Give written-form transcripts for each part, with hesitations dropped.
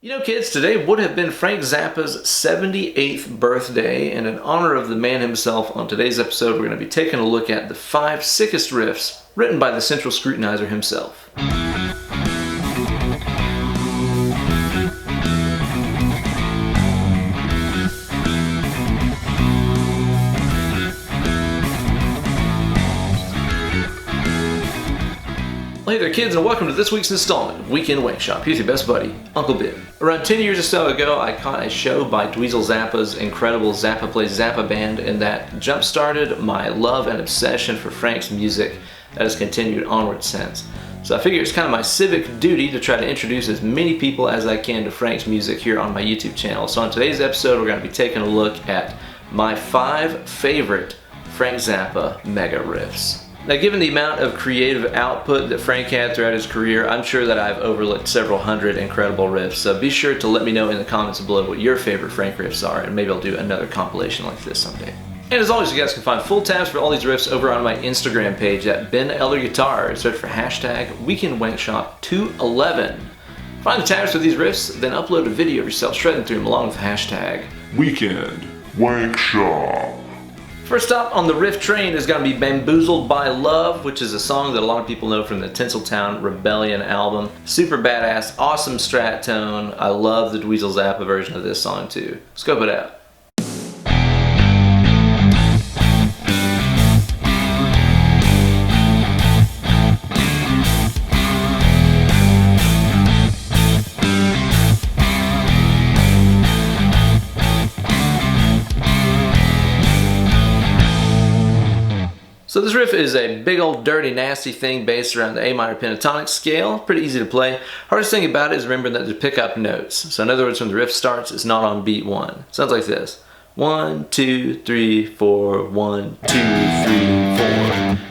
You know, kids, today would have been Frank Zappa's 78th birthday, and in honor of the man himself, on today's episode we're going to be taking a look at the 5 sickest riffs written by the central scrutinizer himself. Hey there kids, and welcome to this week's installment of Weekend Wankshop. Here's your best buddy, Uncle Ben. Around 10 years or so ago, I caught a show by Dweezil Zappa's incredible Zappa Plays Zappa band, and that jump-started my love and obsession for Frank's music that has continued onward since. So I figure it's kind of my civic duty to try to introduce as many people as I can to Frank's music here on my YouTube channel. So on today's episode, we're going to be taking a look at my 5 favorite Frank Zappa mega riffs. Now, given the amount of creative output that Frank had throughout his career, I'm sure that I've overlooked several hundred incredible riffs, so be sure to let me know in the comments below what your favorite Frank riffs are, and maybe I'll do another compilation like this someday. And as always, you guys can find full tabs for all these riffs over on my Instagram page at BenEllerGuitars. Search for hashtag Weekend Wankshop 211. Find the tabs for these riffs, then upload a video of yourself shredding through them along with the hashtag Weekend Wankshop. First up on the riff train is going to be Bamboozled by Love, which is a song that a lot of people know from the Tinseltown Rebellion album. Super badass, awesome strat tone. I love the Dweezil Zappa version of this song too. Scope it out. So this riff is a big old dirty nasty thing based around the A minor pentatonic scale. Pretty easy to play. Hardest thing about it is remembering that there's pickup notes. So in other words, when the riff starts, it's not on beat 1. Sounds like this. 1, 2, 3, 4, 1, 2, 3, 4.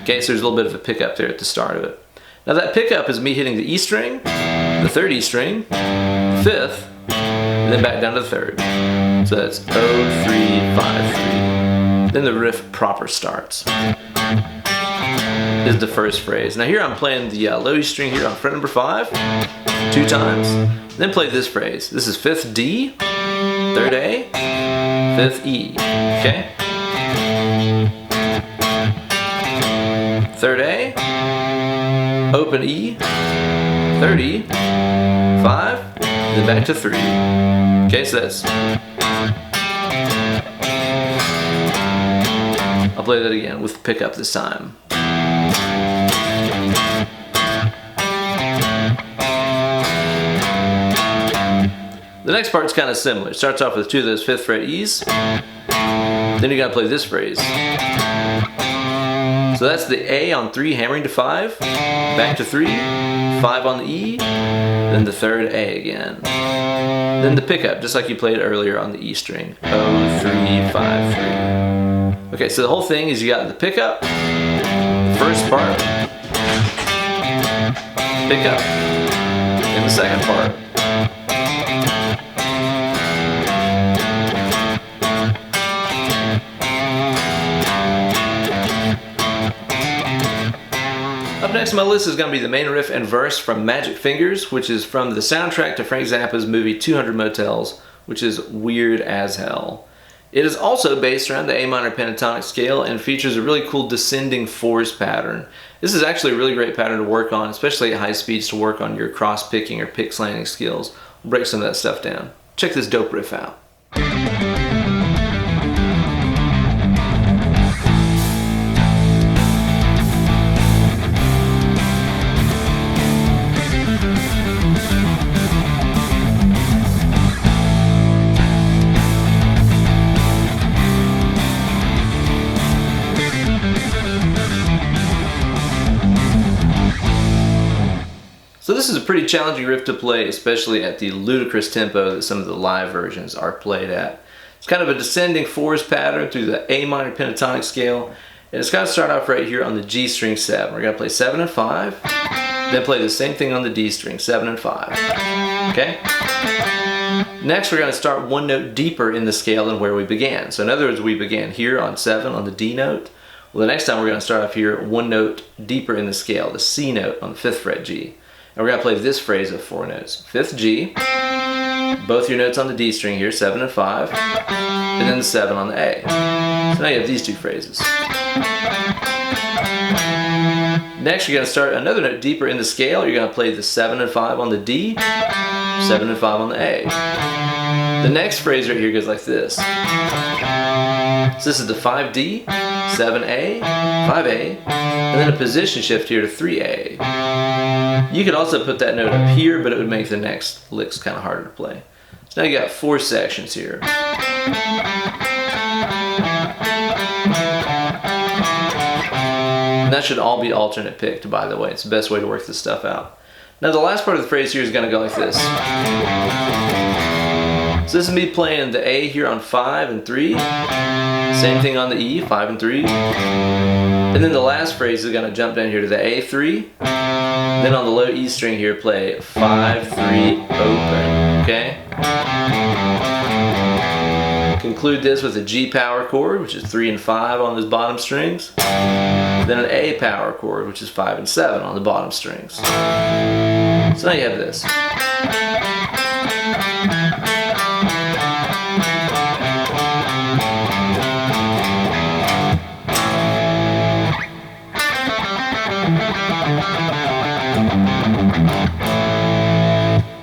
Okay, so there's a little bit of a pickup there at the start of it. Now that pickup is me hitting the E string, the 3rd E string, the 5th, and then back down to the 3rd. So that's 0, 3, 5, 3. Then the riff proper starts. Is the first phrase. Now here I'm playing the low E string here on fret number 5, 2 times. Then play this phrase. This is 5th D, 3rd A, 5th E. Okay? 3rd A, open E, 3rd E, 5, then back to 3. Okay, so that's. I'll play that again with the pickup this time. The next part's kind of similar. It starts off with 2 of those 5th fret E's. Then you gotta play this phrase. So that's the A on 3 hammering to 5, back to 3, 5 on the E, then the 3rd A again. Then the pickup, just like you played earlier on the E string. 0, 3, 5, 3. Okay, so the whole thing is you got the pickup, first part, pickup, and the second part. Up next on my list is going to be the main riff and verse from Magic Fingers, which is from the soundtrack to Frank Zappa's movie 200 Motels, which is weird as hell. It is also based around the A minor pentatonic scale and features a really cool descending 4s pattern. This is actually a really great pattern to work on, especially at high speeds, to work on your cross picking or pick slanting skills. We'll break some of that stuff down. Check this dope riff out. So this is a pretty challenging riff to play, especially at the ludicrous tempo that some of the live versions are played at. It's kind of a descending 4s pattern through the A minor pentatonic scale, and it's going to start off right here on the G string 7. We're going to play 7 and 5, then play the same thing on the D string, 7 and 5. Okay? Next we're going to start 1 note deeper in the scale than where we began. So in other words, we began here on 7 on the D note. Well, the next time we're going to start off here 1 note deeper in the scale, the C note on the 5th fret G. And we're going to play this phrase of 4 notes. 5th G, both your notes on the D string here, 7 and 5, and then the 7 on the A. So now you have these two phrases. Next, you're going to start another note deeper in the scale. You're going to play the 7 and 5 on the D, 7 and 5 on the A. The next phrase right here goes like this. So this is the 5D, 7A, 5A, and then a position shift here to 3A. You could also put that note up here, but it would make the next licks kind of harder to play. So now you got 4 sections here. And that should all be alternate picked, by the way. It's the best way to work this stuff out. Now the last part of the phrase here is going to go like this. So this is me playing the A here on 5 and 3. Same thing on the E, 5 and 3. And then the last phrase is going to jump down here to the A3. Then on the low E string here, play 5, 3, open. Okay? Conclude this with a G power chord, which is 3 and 5 on those bottom strings. Then an A power chord, which is 5 and 7 on the bottom strings. So now you have this.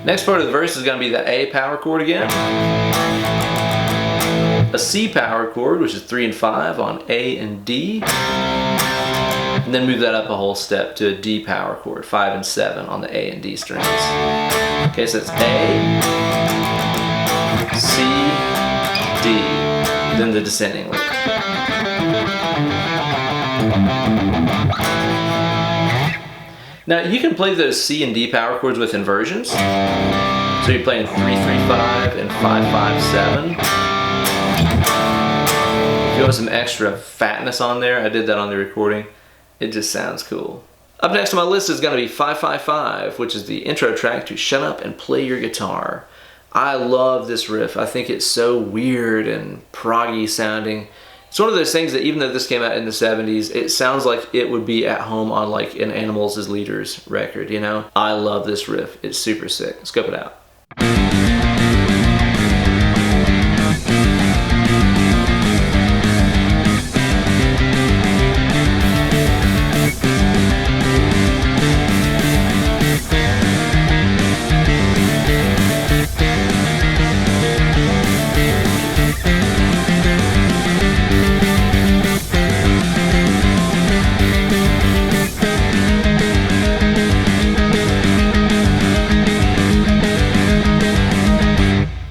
Next part of the verse is going to be the A power chord again. A C power chord, which is 3 and 5 on A and D. And then move that up a whole step to a D power chord, 5 and 7 on the A and D strings. Okay, so it's A, C, D, then the descending lick. Now you can play those C and D power chords with inversions. So you're playing 3, 3, 5 and 5, 5, 7. If you want some extra fatness on there, I did that on the recording. It just sounds cool. Up next on my list is going to be 555, which is the intro track to Shut Up and Play Your Guitar. I love this riff. I think it's so weird and proggy sounding. It's one of those things that even though this came out in the 70s, it sounds like it would be at home on like an Animals as Leaders record, you know? I love this riff. It's super sick. Scope it out.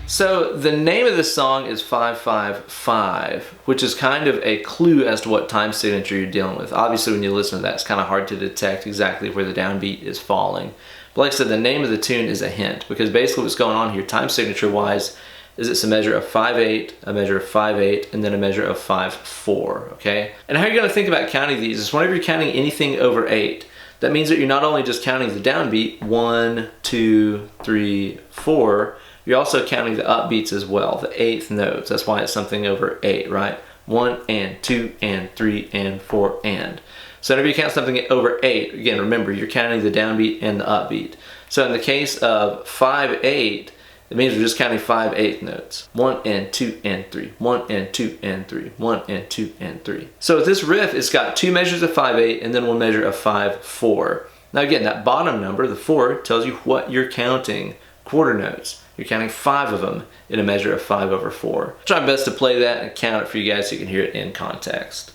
So the name of this song is 555, which is kind of a clue as to what time signature you're dealing with. Obviously when you listen to that, it's kind of hard to detect exactly where the downbeat is falling. But like I said, the name of the tune is a hint, because basically what's going on here, time signature wise, is it's a measure of 5/8, a measure of 5/8, and then a measure of 5/4, okay? And how you're gonna think about counting these is whenever you're counting anything over 8, that means that you're not only just counting the downbeat, 1, 2, 3, 4, you're also counting the upbeats as well, the 8th notes. That's why it's something over 8, right? 1 and 2 and 3 and 4 and. So whenever you count something over 8, again, remember, you're counting the downbeat and the upbeat. So in the case of 5/8, it means we're just counting 5/8 notes. 1 and 2 and 3, 1 and 2 and 3, 1 and 2 and 3. So with this riff, it's got 2 measures of 5/8 and then 1 measure of 5/4. Now again, that bottom number, the 4, tells you what you're counting quarter notes. You're counting 5 of them in a measure of 5/4. Try my best to play that and count it for you guys so you can hear it in context.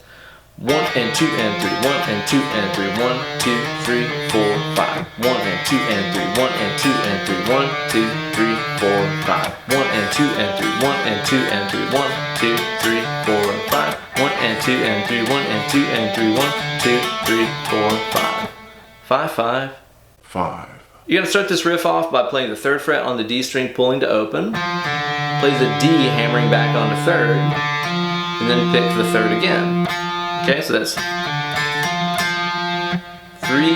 1 and 2 and 3, 1 and 2 and 3, 1, 2, 3, 4, 5. 1 and 2 and 3, 1 and 2 and 3, 1, 2, 3, 4, 5. 1 and 2 and 3, 1 and 2 and 3, 1, 2, 3, 4, 5. 1 and 2 and 3, 1 and 2 and 3, 1, 2, 3, 4, 5. 5, 5, 5. You're going to start this riff off by playing the 3rd fret on the D string, pulling to open. Play the D, hammering back on the 3rd, and then pick the 3rd again. Okay, so that's 3,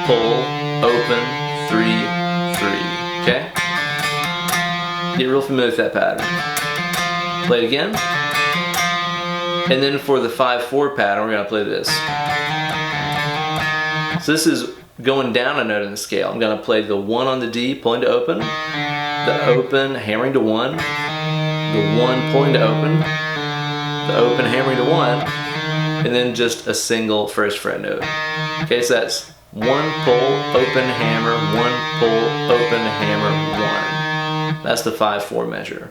pull, open, 3, 3. Okay? Get real familiar with that pattern. Play it again. And then for the 5/4 pattern, we're going to play this. So this is going down a note in the scale. I'm going to play the 1 on the D, pulling to open, the open hammering to 1, the 1 pulling to open, the open hammering to 1, and then just a single first fret note. Okay, so that's 1 pull, open hammer, 1 pull, open hammer, 1. That's the 5/4 measure.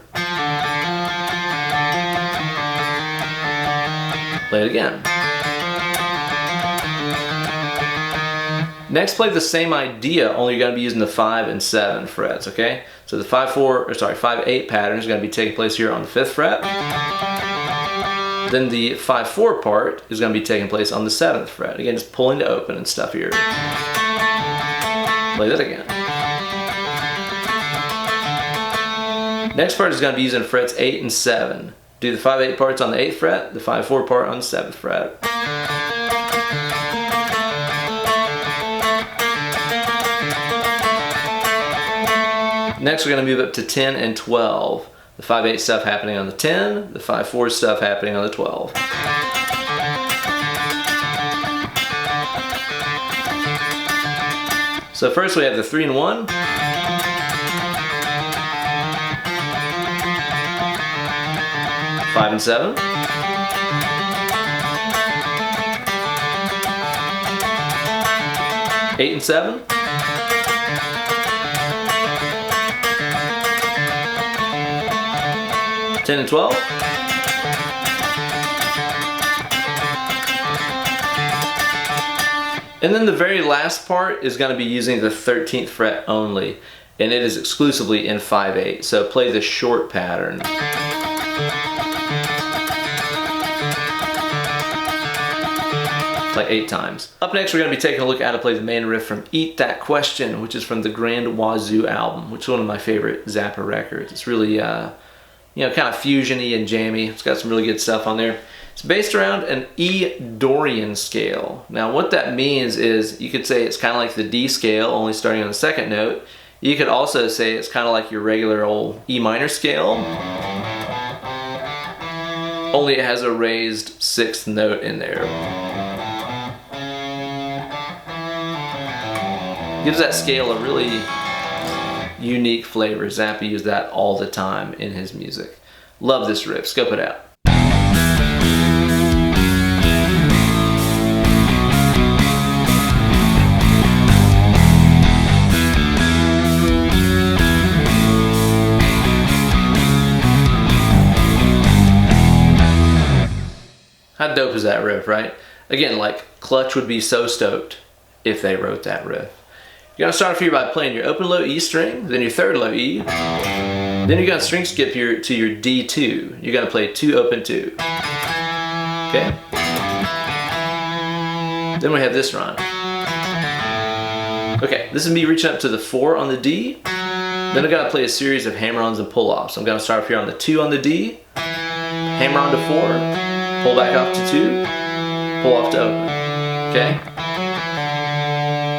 Play it again. Next, play the same idea, only you're going to be using the 5 and 7 frets, okay? So the 5/8 pattern is going to be taking place here on the 5th fret. Then the 5/4 part is going to be taking place on the 7th fret. Again, just pulling to open and stuff here. Play that again. Next part is going to be using frets 8 and 7. Do the 5/8 parts on the 8th fret, the 5/4 part on the 7th fret. Next, we're going to move up to 10 and 12. The 5/8 stuff happening on the 10, the 5/4 stuff happening on the 12. So first we have the 3 and 1. Five and 7. Eight and 7. 10 and 12. And then the very last part is going to be using the 13th fret only, and it is exclusively in 5/8. So play the short pattern. Like 8 times. Up next, we're going to be taking a look at how to play the main riff from Eat That Question, which is from the Grand Wazoo album, which is one of my favorite Zappa records. It's really you know, kind of fusiony and jammy. It's got some really good stuff on there. It's based around an E Dorian scale. Now what that means is you could say it's kind of like the D scale, only starting on the 2nd note. You could also say it's kind of like your regular old E minor scale, only it has a raised 6th note in there. Gives that scale a really unique flavor. Zappa used that all the time in his music. Love this riff. Scope it out. How dope is that riff, right? Again, like Clutch would be so stoked if they wrote that riff. You're going to start off here by playing your open low E string, then your 3rd low E, then you're going to string skip to your D2. You're going to play 2 open 2. Okay? Then we have this run. Okay, this is me reaching up to the 4 on the D. Then I've got to play a series of hammer-ons and pull-offs. I'm going to start off here on the 2 on the D, hammer on to 4, pull back off to 2, pull off to open. Okay?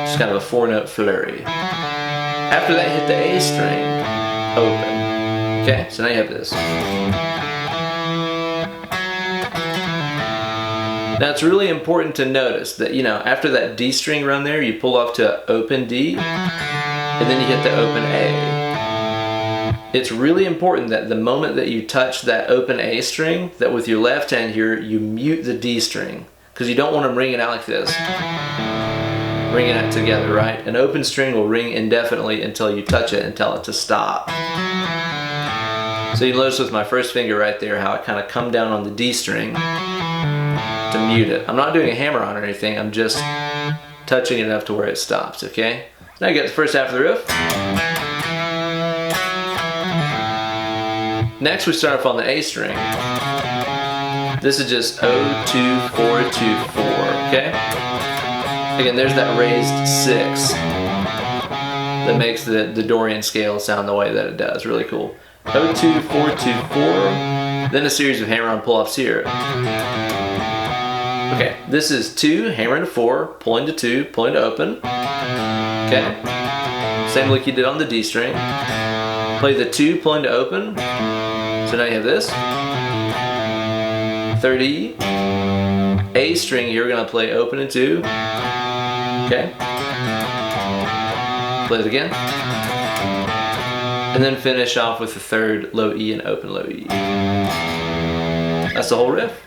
Just kind of a 4-note flurry. After that, hit the A string, open. Okay, so now you have this. Now it's really important to notice that, you know, after that D string run there, you pull off to open D, and then you hit the open A. It's really important that the moment that you touch that open A string, that with your left hand here, you mute the D string, because you don't want to ring it out like this. Ringing it together, right? An open string will ring indefinitely until you touch it and tell it to stop. So you notice with my first finger right there how I kind of come down on the D string to mute it. I'm not doing a hammer on or anything, I'm just touching it enough to where it stops, okay? Now you get the first half of the riff. Next we start off on the A string. This is just 0, 2, 4, 2, 4, okay? Again, there's that raised 6 that makes the Dorian scale sound the way that it does. Really cool. 0, 2, 4, 2, 4. Then a series of hammer-on pull-offs here. Okay, this is 2, hammer into 4, pulling to 2, pulling to open. Okay, same like you did on the D string. Play the 2, pulling to open. So now you have this. 3rd E. A string here, we're going to play open and 2. Okay. Play it again. and then finish off with the third low E and open low E. That's the whole riff.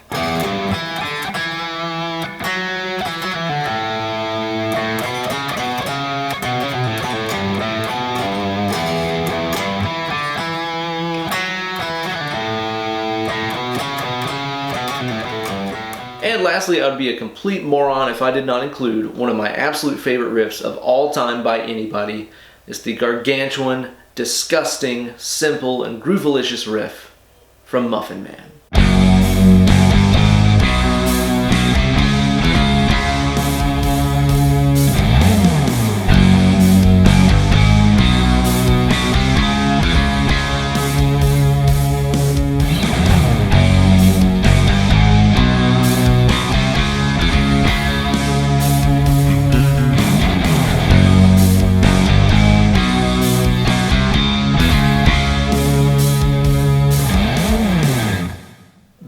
And lastly, I would be a complete moron if I did not include one of my absolute favorite riffs of all time by anybody. It's the gargantuan, disgusting, simple, and groovalicious riff from Muffin Man.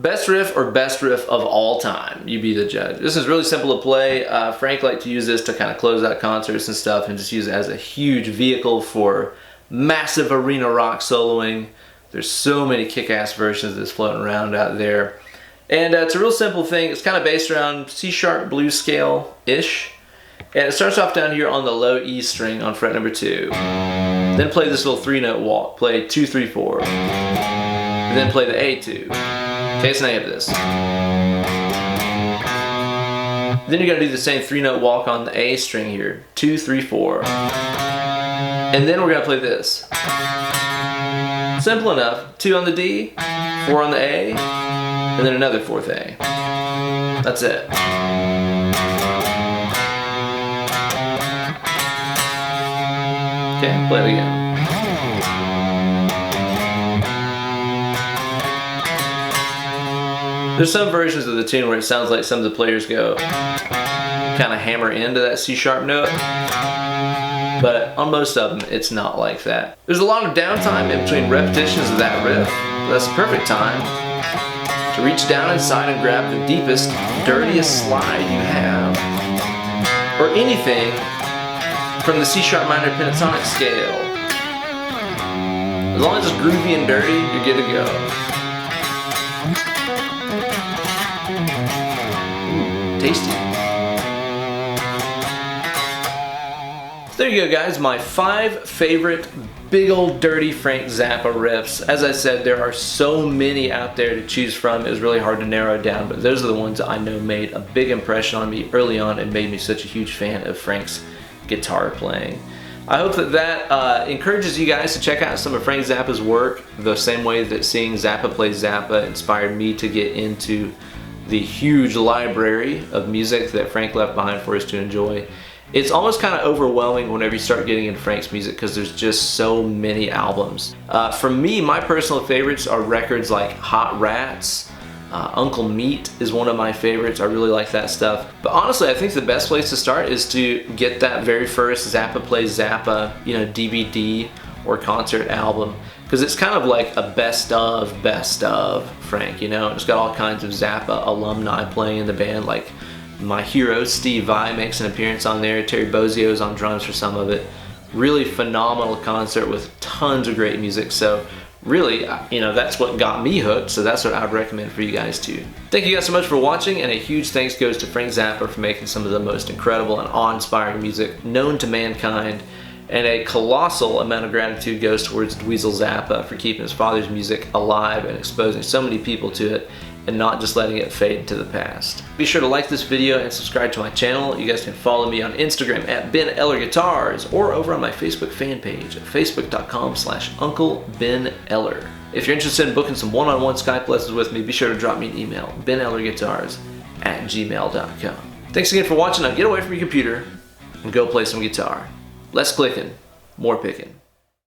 Best riff or best riff of all time? You be the judge. This is really simple to play. Frank liked to use this to kind of close out concerts and stuff, and just use it as a huge vehicle for massive arena rock soloing. There's so many kick-ass versions of this floating around out there. And it's a real simple thing. It's kind of based around C-sharp blues scale-ish. And it starts off down here on the low E string on fret number 2. Then play this little 3-note walk. Play 2, 3, 4. And then play the A2. Okay, so now you have this. Then you're going to do the same 3-note walk on the A string here. 2, 3, 4. And then we're going to play this. Simple enough. 2 on the D, 4 on the A, and then another 4th A. That's it. Okay, play it again. There's some versions of the tune where it sounds like some of the players go kind of hammer into that C-sharp note, but on most of them it's not like that. There's a lot of downtime in between repetitions of that riff. That's the perfect time to reach down inside and grab the deepest, dirtiest slide you have, or anything from the C-sharp minor pentatonic scale. As long as it's groovy and dirty, you're good to go. Tasty. There you go, guys, my 5 favorite big old dirty Frank Zappa riffs. As I said, there are so many out there to choose from. It was really hard to narrow it down, but those are the ones that I know made a big impression on me early on and made me such a huge fan of Frank's guitar playing. I hope that encourages you guys to check out some of Frank Zappa's work, the same way that seeing Zappa Plays Zappa inspired me to get into the huge library of music that Frank left behind for us to enjoy. It's almost kind of overwhelming whenever you start getting into Frank's music because there's just so many albums. For me, my personal favorites are records like Hot Rats. Uncle Meat is one of my favorites. I really like that stuff. But honestly, I think the best place to start is to get that very first Zappa Plays Zappa, DVD or concert album, because it's kind of like a best of Frank, It's got all kinds of Zappa alumni playing in the band, like my hero Steve Vai makes an appearance on there. Terry Bozzio's on drums for some of it. Really phenomenal concert with tons of great music. So really, that's what got me hooked, so that's what I'd recommend for you guys too. Thank you guys so much for watching, and a huge thanks goes to Frank Zappa for making some of the most incredible and awe-inspiring music known to mankind, and a colossal amount of gratitude goes towards Dweezil Zappa for keeping his father's music alive and exposing so many people to it, and not just letting it fade to the past. Be sure to like this video and subscribe to my channel. You guys can follow me on Instagram at BenEllerGuitars or over on my Facebook fan page at facebook.com/UncleBenEller. If you're interested in booking some one-on-one Skype lessons with me, be sure to drop me an email, BenEllerGuitars@gmail.com. Thanks again for watching. Now get away from your computer and go play some guitar. Less clicking, more picking.